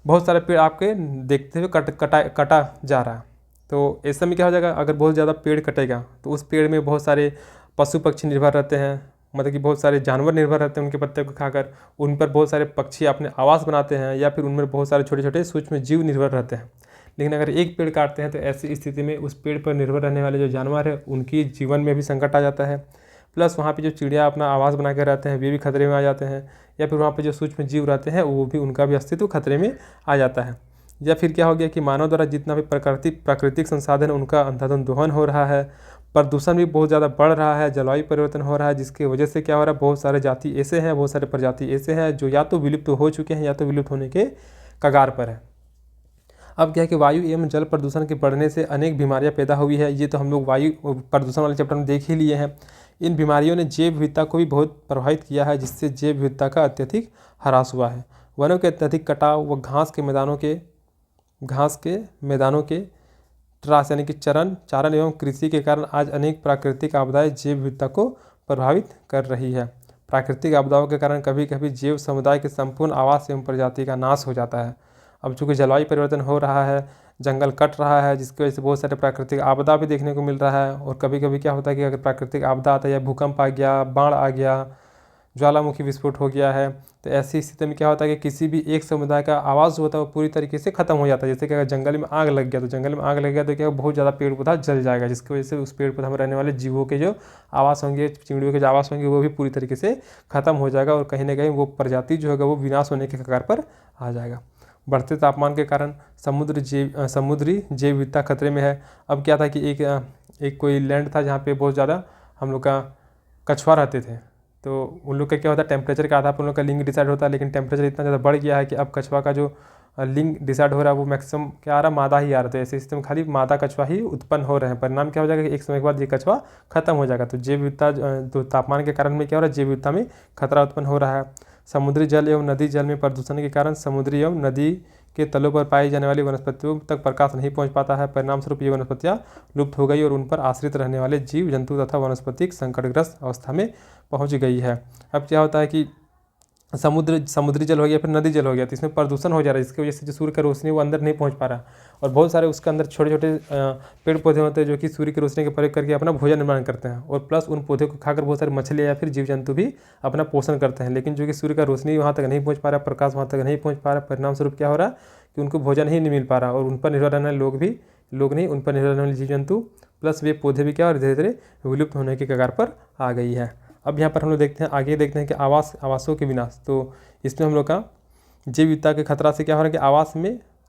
बहुत सारे पेड़ आपके देखते हुए कटा जा रहा है। तो ऐसे में क्या हो जाएगा, अगर बहुत ज़्यादा पेड़ कटेगा तो उस पेड़ में बहुत सारे पशु पक्षी निर्भर रहते हैं, मतलब कि बहुत सारे जानवर निर्भर रहते हैं उनके पत्ते को खाकर। उन पर बहुत सारे पक्षी अपने आवास बनाते हैं, या फिर उनमें बहुत सारे छोटे छोटे सूक्ष्म जीव निर्भर रहते हैं। लेकिन अगर एक पेड़ काटते हैं तो ऐसी स्थिति में उस पेड़ पर निर्भर रहने वाले जो जानवर है उनकी जीवन में भी संकट आ जाता है। प्लस वहाँ पे जो चिड़िया अपना आवास बना कर रहते हैं वे भी खतरे में आ जाते हैं, या फिर वहाँ पे जो सूक्ष्म जीव रहते हैं वो भी, उनका भी अस्तित्व खतरे में आ जाता है। या फिर क्या हो गया कि मानव द्वारा जितना भी प्राकृतिक संसाधन उनका अंधाधुंध दोहन हो रहा है, प्रदूषण भी बहुत ज़्यादा बढ़ रहा है, जलवायु परिवर्तन हो रहा है, जिसकी वजह से क्या हो रहा है, बहुत सारे जाति ऐसे हैं, बहुत सारे प्रजाति ऐसे हैं जो या तो विलुप्त हो चुके हैं या तो विलुप्त होने के कगार पर है। अब क्या है कि वायु एवं जल प्रदूषण के बढ़ने से अनेक बीमारियां पैदा हुई है। ये तो हम लोग वायु प्रदूषण वाले चैप्टर में देख ही लिए हैं। इन बीमारियों ने जैव विविधता को भी बहुत प्रभावित किया है, जिससे जैव विविधता का अत्यधिक ह्रास हुआ है। वनों के अत्यधिक कटाव व घास के मैदानों के त्रास यानी कि चारण एवं कृषि के कारण आज अनेक प्राकृतिक आपदाएं जैव विविधता को प्रभावित कर रही है। प्राकृतिक आपदाओं के कारण कभी कभी जैव समुदाय के संपूर्ण आवास एवं प्रजाति का नाश हो जाता है। अब चूँकि जलवायु परिवर्तन हो रहा है, जंगल कट रहा है, जिसकी वजह से बहुत सारे प्राकृतिक आपदा भी देखने को मिल रहा है। और कभी कभी क्या होता है कि अगर प्राकृतिक आपदा आता है या भूकंप आ गया, बाढ़ आ गया, ज्वालामुखी विस्फोट हो गया है, तो ऐसी स्थिति में क्या होता है कि किसी भी एक समुदाय का आवास जो होता है वो पूरी तरीके से खत्म हो जाता है। जैसे कि अगर जंगल में आग लग गया तो क्या बहुत ज़्यादा पेड़ पौधा जल जाएगा, जिसकी वजह से उस पेड़ पौधा में रहने वाले जीवों के जो आवास होंगे, चिड़ियों के जो आवास होंगे, वो भी पूरी तरीके से खत्म हो जाएगा और कहीं ना कहीं वो प्रजाति जो होगा वो विनाश होने के कगार पर आ जाएगा। बढ़ते तापमान के कारण समुद्री जैव विविधता खतरे में है। अब क्या था कि एक कोई लैंड था जहाँ पे बहुत ज़्यादा हम लोग का कछुआ रहते थे, तो उन लोग का क्या होता है, टेम्परेचर के आधार पर उन लोग का लिंग डिसाइड होता है। लेकिन टेम्परेचर इतना ज़्यादा बढ़ गया है कि अब कछुआ का जो लिंग डिसाइड हो रहा है वो मैक्सिमम क्या आ रहा है, मादा ही आ रहा है। तो ऐसे सिस्टम खाली मादा कछुआ ही उत्पन्न हो रहे हैं। परिणाम क्या हो जाएगा कि एक समय के बाद ये कछुआ खत्म हो जाएगा। तो जैव विविधता तो तापमान के कारण में क्या हो रहा है, जैव विविधता में खतरा उत्पन्न हो रहा है। समुद्री जल एवं नदी जल में प्रदूषण के कारण समुद्री एवं नदी के तलों पर पाई जाने वाली वनस्पतियों तक प्रकाश नहीं पहुंच पाता है। परिणाम स्वरूप ये वनस्पतियां लुप्त हो गई और उन पर आश्रित रहने वाले जीव जंतु तथा वनस्पतिक संकटग्रस्त अवस्था में पहुंच गई है। अब क्या होता है कि समुद्री जल हो गया, फिर नदी जल हो गया, तो इसमें प्रदूषण हो जा रहा है, जिसकी वजह से जो सूर्य की रोशनी वो अंदर नहीं पहुंच पा रहा। और बहुत सारे उसके अंदर छोटे छोटे पेड़ पौधे होते हैं जो कि सूर्य की रोशनी का प्रयोग करके अपना भोजन निर्माण करते हैं। और प्लस उन पौधों को खाकर बहुत सारे मछली या फिर जीव जंतु भी अपना पोषण करते हैं। लेकिन जो कि सूर्य का रोशनी वहाँ तक नहीं पहुँच पा रहा, प्रकाश वहाँ तक नहीं पहुँच पा रहा, परिणाम स्वरूप क्या हो रहा है कि उनको भोजन ही नहीं मिल पा रहा। और उन पर निर्भर रहने वाले उन पर निर्भर रहने वाले जीव जंतु प्लस वे पौधे भी क्या और धीरे धीरे विलुप्त होने के कगार पर आ गई है। अब यहाँ पर हम लोग आगे देखते हैं कि आवासों के विनाश। तो इसमें हम लोग का जैव विविधता के खतरा से क्या हो रहा है कि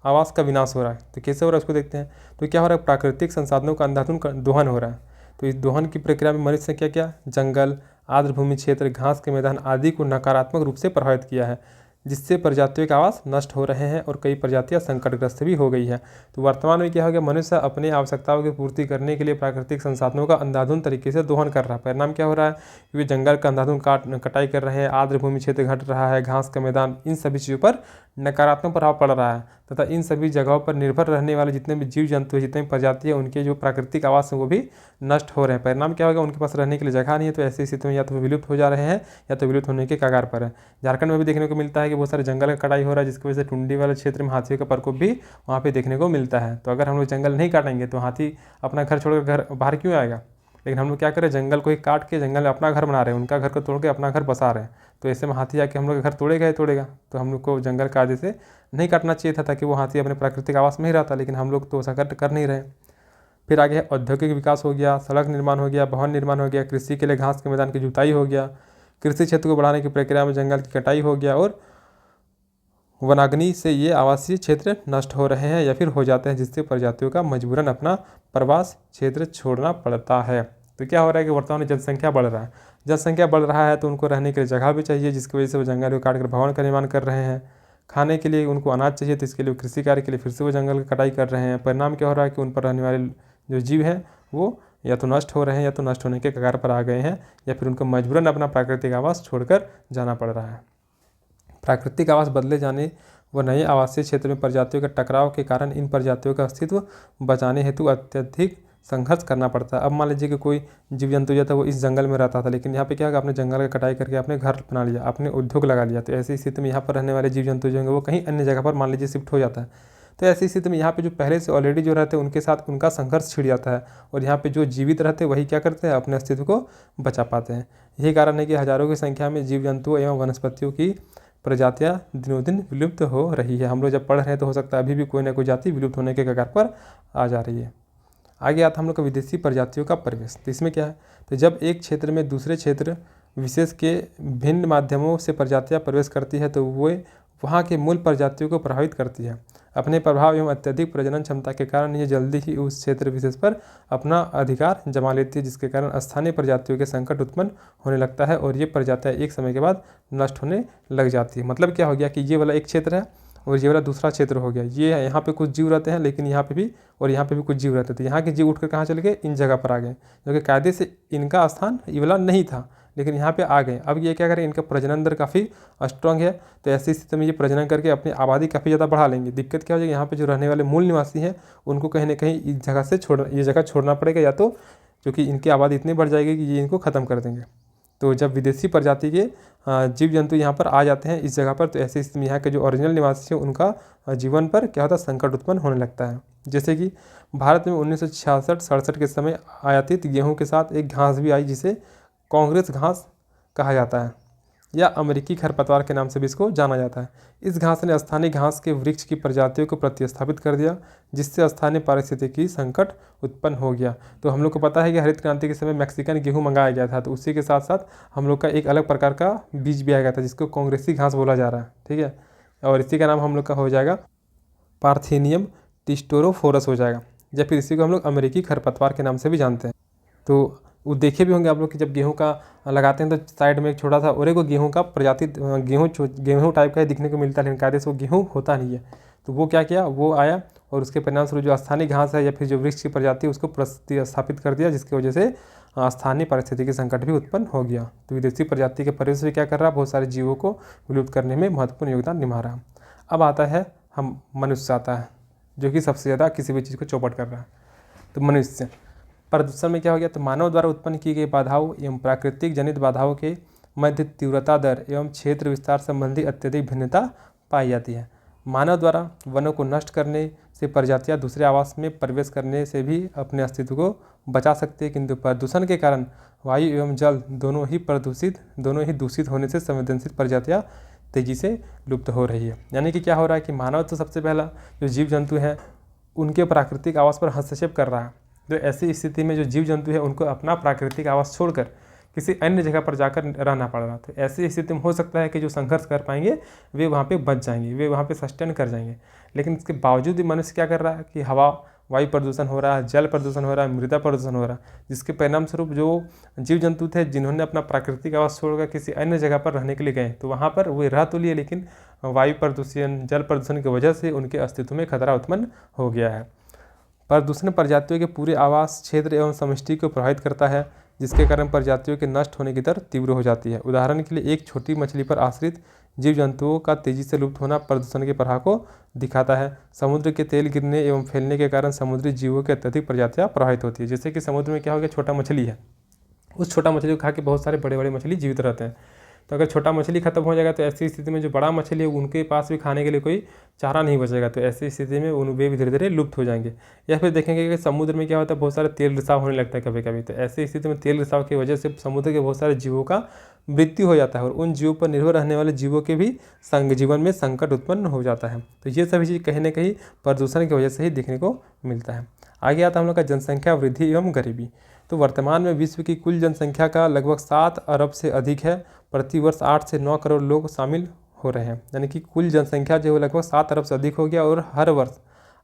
आवास का विनाश हो रहा है। तो कैसे हो रहा है उसको देखते हैं। तो क्या हो रहा है, प्राकृतिक संसाधनों का अंधाधुंध दोहन हो रहा है। तो इस दोहन की प्रक्रिया में मनुष्य ने क्या जंगल, आर्द्रभूमि क्षेत्र, घास के मैदान आदि को नकारात्मक रूप से प्रभावित किया है, जिससे प्रजातियों के आवास नष्ट हो रहे हैं और कई प्रजातियां संकटग्रस्त भी हो गई है। तो वर्तमान में क्या हो गया, मनुष्य अपनी आवश्यकताओं की पूर्ति करने के लिए प्राकृतिक संसाधनों का अंधाधुंध तरीके से दोहन कर रहा है। परिणाम क्या हो रहा है कि वे जंगल का अंधाधुंध कटाई कर रहे हैं, आर्द्रभूमि क्षेत्र घट रहा है, घास का मैदान, इन सभी चीज़ों पर नकारात्मक प्रभाव पड़ रहा है तथा इन सभी जगहों पर निर्भर रहने वाले जितने भी जीव जंतु, जितने भी प्रजाति हैं, उनके जो प्राकृतिक आवास हैं वो भी नष्ट हो रहे हैं। परिणाम क्या होगा, उनके पास रहने के लिए जगह नहीं है। तो ऐसी स्थिति में या तो विलुप्त हो जा रहे हैं या तो विलुप्त होने के कगार पर है। झारखंड में भी देखने को मिलता है कि बहुत सारे जंगल का कटाई हो रहा है, जिसकी वजह से टुंडी वाले क्षेत्र में हाथियों का प्रकोप भी वहाँ पे देखने को मिलता है। तो अगर हम लोग जंगल नहीं काटेंगे तो हाथी अपना घर छोड़कर घर बाहर क्यों आएगा। लेकिन हम लोग क्या करें, जंगल को ही काट के जंगल में अपना घर बना रहे हैं, उनका घर को तोड़ के अपना घर बसा रहे हैं। तो ऐसे में हाथी आके हम लोग का घर तोड़ेगा। तो हम लोग को जंगल का आदि से नहीं काटना चाहिए था, ताकि वो हाथी अपने प्राकृतिक आवास में ही रहता। लेकिन हम लोग तो ऐसा कर नहीं रहे। फिर आगे औद्योगिक विकास हो गया, सड़क निर्माण हो गया, भवन निर्माण हो गया, कृषि के लिए घास के मैदान की जुताई हो गया, कृषि क्षेत्र को बढ़ाने की प्रक्रिया में जंगल की कटाई हो गया और वनाग्नि से ये आवासीय क्षेत्र नष्ट हो रहे हैं या फिर हो जाते हैं, जिससे प्रजातियों का मजबूरन अपना प्रवास क्षेत्र छोड़ना पड़ता है। तो क्या हो रहा है कि वर्तमान में जनसंख्या बढ़ रहा है। जनसंख्या बढ़ रहा है तो उनको रहने के लिए जगह भी चाहिए, जिसकी वजह से वो जंगल को काट कर भवन का निर्माण कर रहे हैं। खाने के लिए उनको अनाज चाहिए, तो इसके लिए कृषि कार्य के लिए फिर से वो जंगल की कटाई कर रहे हैं। परिणाम क्या हो रहा है कि उन पर रहने वाले जो जीव हैं वो या तो नष्ट हो रहे हैं या तो नष्ट होने के कगार पर आ गए हैं, या फिर उनको मजबूरन अपना प्राकृतिक आवास छोड़कर जाना पड़ रहा है। प्राकृतिक आवास बदले जाने व नए आवासीय क्षेत्र में प्रजातियों के टकराव के कारण इन प्रजातियों का अस्तित्व बचाने हेतु अत्यधिक संघर्ष करना पड़ता है। अब मान लीजिए कि कोई जीव जंतु जो था वो इस जंगल में रहता था, लेकिन यहाँ पे क्या होगा, अपने जंगल की कटाई करके अपने घर बना लिया, अपने उद्योग लगा लिया। तो ऐसी स्थिति में यहाँ पर रहने वाले जीव जंतु जो होंगे वो कहीं अन्य जगह पर मान लीजिए शिफ्ट हो जाता है। तो ऐसी स्थिति में यहाँ पे जो पहले से ऑलरेडी जो रहते हैं उनके साथ उनका संघर्ष छिड़ जाता है, और यहाँ पे जो जीवित रहते हैं वही क्या करते हैं, अपने अस्तित्व को बचा पाते हैं। यही कारण है कि हजारों की संख्या में जीव जंतुओं एवं वनस्पतियों की प्रजातियां दिनों दिन विलुप्त हो रही है। हम लोग जब पढ़ रहे हैं तो हो सकता है अभी भी कोई ना कोई जाति विलुप्त होने के कगार पर आ जा रही है। आगे आता हम लोग का विदेशी प्रजातियों का प्रवेश। तो इसमें क्या है, तो जब एक क्षेत्र में दूसरे क्षेत्र विशेष के भिन्न माध्यमों से प्रजातियां प्रवेश करती है तो वे वहाँ के मूल प्रजातियों को प्रभावित करती है। अपने प्रभाव एवं अत्यधिक प्रजनन क्षमता के कारण ये जल्दी ही उस क्षेत्र विशेष पर अपना अधिकार जमा लेती है, जिसके कारण स्थानीय प्रजातियों के संकट उत्पन्न होने लगता है और ये प्रजातियाँ एक समय के बाद नष्ट होने लग जाती है। मतलब क्या हो गया कि ये वाला एक क्षेत्र है और ये वाला दूसरा क्षेत्र हो गया। ये यहाँ पे कुछ जीव रहते हैं, लेकिन यहाँ पे भी और यहाँ पे भी कुछ जीव रहते थे। यहाँ के जीव उठकर कहाँ चले गए, इन जगह पर आ गए, क्योंकि कायदे से इनका स्थान ये वाला नहीं था, लेकिन यहाँ पे आ गए। अब ये क्या करें, इनका प्रजनन दर काफ़ी स्ट्रांग है, तो ऐसी स्थिति में ये प्रजनन करके अपनी आबादी काफ़ी ज़्यादा बढ़ा लेंगे। दिक्कत क्या हो जाएगी, यहाँ पे जो रहने वाले मूल निवासी हैं उनको कहीं ना कहीं इस जगह से ये जगह छोड़ना पड़ेगा, या तो क्योंकि इनकी आबादी इतनी बढ़ जाएगी कि ये इनको ख़त्म कर देंगे। तो जब विदेशी प्रजाति के जीव जंतु यहाँ पर आ जाते हैं इस जगह पर, तो ऐसी स्थिति में यहाँ के जो ओरिजिनल निवासी हैं उनका जीवन पर क्या होता है, संकट उत्पन्न होने लगता है। जैसे कि भारत में 1966-67 के समय आयातित गेहूं के साथ एक घास भी आई जिसे कांग्रेस घास कहा जाता है, या अमेरिकी खरपतवार के नाम से भी इसको जाना जाता है। इस घास ने स्थानीय घास के वृक्ष की प्रजातियों को प्रतिस्थापित कर दिया, जिससे स्थानीय पारिस्थितिकी संकट उत्पन्न हो गया। तो हम लोग को पता है कि हरित क्रांति के समय मैक्सिकन गेहूं मंगाया गया था, तो उसी के साथ साथ हम लोग का एक अलग प्रकार का बीज भी आ गया था जिसको कांग्रेसी घास बोला जा रहा है, ठीक है। और इसी का नाम हम लोग का हो जाएगा पार्थेनियम टिस्टोरोफोरस हो जाएगा, या फिर इसी को हम लोग अमेरिकी खरपतवार के नाम से भी जानते हैं। तो वो देखे भी होंगे आप लोग कि जब गेहूं का लगाते हैं तो साइड में एक छोटा सा और एक गेहूं का प्रजाति गेहूं टाइप का दिखने को मिलता है, लेकिन कायदे से वो गेहूं होता नहीं है। तो वो क्या किया, वो आया और उसके परिणामस्वरूप जो स्थानीय घास है या फिर जो वृक्ष की प्रजाति है उसको प्रतिस्थापित कर दिया, जिसकी वजह से स्थानीय पारिस्थितिकी संकट भी उत्पन्न हो गया। तो विदेशी प्रजाति के प्रवेश भी क्या कर रहा है, बहुत सारे जीवों को विलुप्त करने में महत्वपूर्ण योगदान निभा रहा है। अब आता है हम मनुष्य आता है, जो कि सबसे ज़्यादा किसी भी चीज़ को चौपट कर रहा है। तो मनुष्य प्रदूषण में क्या हो गया, तो मानव द्वारा उत्पन्न की गई बाधाओं एवं प्राकृतिक जनित बाधाओं के मध्य तीव्रता दर एवं क्षेत्र विस्तार संबंधी अत्यधिक भिन्नता पाई जाती है। मानव द्वारा वनों को नष्ट करने से प्रजातियां दूसरे आवास में प्रवेश करने से भी अपने अस्तित्व को बचा सकती है, किंतु प्रदूषण के कारण वायु एवं जल दोनों ही दूषित होने से संवेदनशील प्रजातियाँ तेजी से लुप्त हो रही है। यानी कि क्या हो रहा है कि मानव तो सबसे पहला जो जीव जंतु हैं उनके प्राकृतिक आवास पर हस्तक्षेप कर रहा है। तो ऐसी स्थिति में जो जीव जंतु है उनको अपना प्राकृतिक आवास छोड़कर किसी अन्य जगह पर जाकर रहना पड़ रहा। तो ऐसी स्थिति में हो सकता है कि जो संघर्ष कर पाएंगे वे वहाँ पे बच जाएंगे, वे वहाँ पे सस्टेन कर जाएंगे। लेकिन इसके बावजूद भी मनुष्य क्या कर रहा है कि वायु प्रदूषण हो रहा है, जल प्रदूषण हो रहा है, मृदा प्रदूषण हो रहा है, जिसके परिणाम स्वरूप जो जीव जंतु थे जिन्होंने अपना प्राकृतिक आवास छोड़कर किसी अन्य जगह पर रहने के लिए गए, तो वहाँ पर वे रह तो लिए, लेकिन वायु प्रदूषण जल प्रदूषण की वजह से उनके अस्तित्व में खतरा उत्पन्न हो गया है। प्रदूषण प्रजातियों के पूरे आवास क्षेत्र एवं समष्टि को प्रभावित करता है, जिसके कारण प्रजातियों के नष्ट होने की दर तीव्र हो जाती है। उदाहरण के लिए एक छोटी मछली पर आश्रित जीव जंतुओं का तेजी से लुप्त होना प्रदूषण के प्रभाव को दिखाता है। समुद्र के तेल गिरने एवं फैलने के कारण समुद्री जीवों की अत्यधिक प्रजातियाँ प्रभावित होती है। जैसे कि समुद्र में क्या हो गया, छोटा मछली है, उस छोटा मछली को खा के बहुत सारे बड़े बड़े मछली जीवित रहते हैं। तो अगर छोटा मछली खत्म हो जाएगा तो ऐसी स्थिति में जो बड़ा मछली है उनके पास भी खाने के लिए कोई चारा नहीं बचेगा, तो ऐसी स्थिति में वे भी धीरे धीरे लुप्त हो जाएंगे। या फिर देखेंगे कि समुद्र में क्या होता है, बहुत सारे तेल रिसाव होने लगता है कभी कभी। तो ऐसी स्थिति में तेल रिसाव की वजह से समुद्र के बहुत सारे जीवों का मृत्यु हो जाता है और उन जीवों पर निर्भर रहने वाले जीवों के भी जीवन में संकट उत्पन्न हो जाता है। तो ये सभी चीज़ कहीं ना कहीं प्रदूषण की वजह से ही देखने को मिलता है। आगे आता है हम लोग का जनसंख्या वृद्धि एवं गरीबी। तो वर्तमान में विश्व की कुल जनसंख्या का लगभग 7 अरब से अधिक है। प्रतिवर्ष 8 से 9 करोड़ लोग शामिल हो रहे हैं, यानी कि कुल जनसंख्या जो है लगभग 7 अरब से अधिक हो गया और हर वर्ष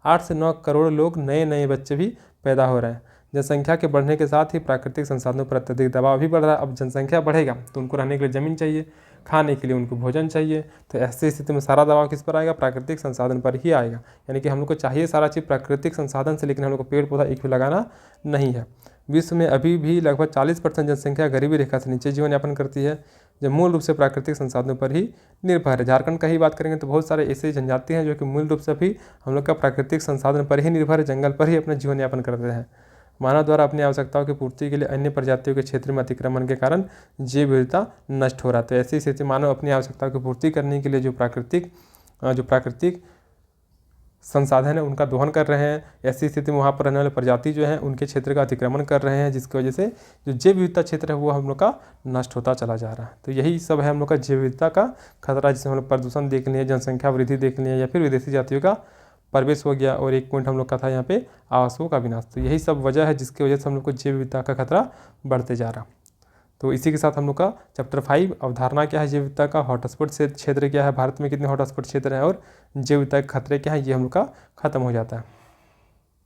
8 से 9 करोड़ लोग नए बच्चे भी पैदा हो रहे हैं। जनसंख्या के बढ़ने के साथ ही प्राकृतिक संसाधनों पर अत्यधिक दबाव भी बढ़ रहा है। अब जनसंख्या बढ़ेगा तो उनको रहने के लिए ज़मीन चाहिए, खाने के लिए उनको भोजन चाहिए, तो ऐसी स्थिति में सारा दबाव किस पर आएगा, प्राकृतिक संसाधन पर ही आएगा। यानी कि हम लोग को चाहिए सारा चीज़ प्राकृतिक संसाधन से, लेकिन हम लोग को पेड़ पौधा एक भी लगाना नहीं है। विश्व में अभी भी लगभग 40% जनसंख्या गरीबी रेखा से नीचे जीवन यापन करती है, जो मूल रूप से प्राकृतिक संसाधनों पर ही निर्भर है। झारखंड का ही बात करेंगे तो बहुत सारे ऐसे जनजाति हैं जो कि मूल रूप से भी हम लोग का प्राकृतिक संसाधन पर ही निर्भर है, जंगल पर ही अपना जीवन यापन करते हैं। मानव द्वारा अपनी आवश्यकताओं की पूर्ति के लिए अन्य प्रजातियों के क्षेत्र में अतिक्रमण के कारण जैव विविधता नष्ट हो रहा है। तो ऐसी स्थिति मानव अपनी आवश्यकताओं की पूर्ति करने के लिए जो प्राकृतिक संसाधन है उनका दोहन कर रहे हैं। ऐसी स्थिति में वहाँ पर रहने वाले प्रजाति जो हैं उनके क्षेत्र का अतिक्रमण कर रहे हैं, जिसकी वजह से जो जैव विविधता क्षेत्र है वो हम लोग का नष्ट होता चला जा रहा है। तो यही सब है हम लोग का जैव विविधता का खतरा, जिसमें हम लोग प्रदूषण देख लिए, जनसंख्या वृद्धि देख लिए, या फिर विदेशी जातियों का प्रवेश हो गया, और एक पॉइंट हम लोग का था यहाँ पे आवासों का विनाश। तो यही सब वजह है जिसकी वजह से हम लोग को जैव विविधता का खतरा बढ़ते जा रहा। तो इसी के साथ हम लोग का चैप्टर 5 अवधारणा क्या है जैव विविधता का, हॉटस्पॉट क्षेत्र क्या है, भारत में कितने हॉटस्पॉट क्षेत्र हैं और जैव विविधता के खतरे क्या है, ये हम लोग का खत्म हो जाता है।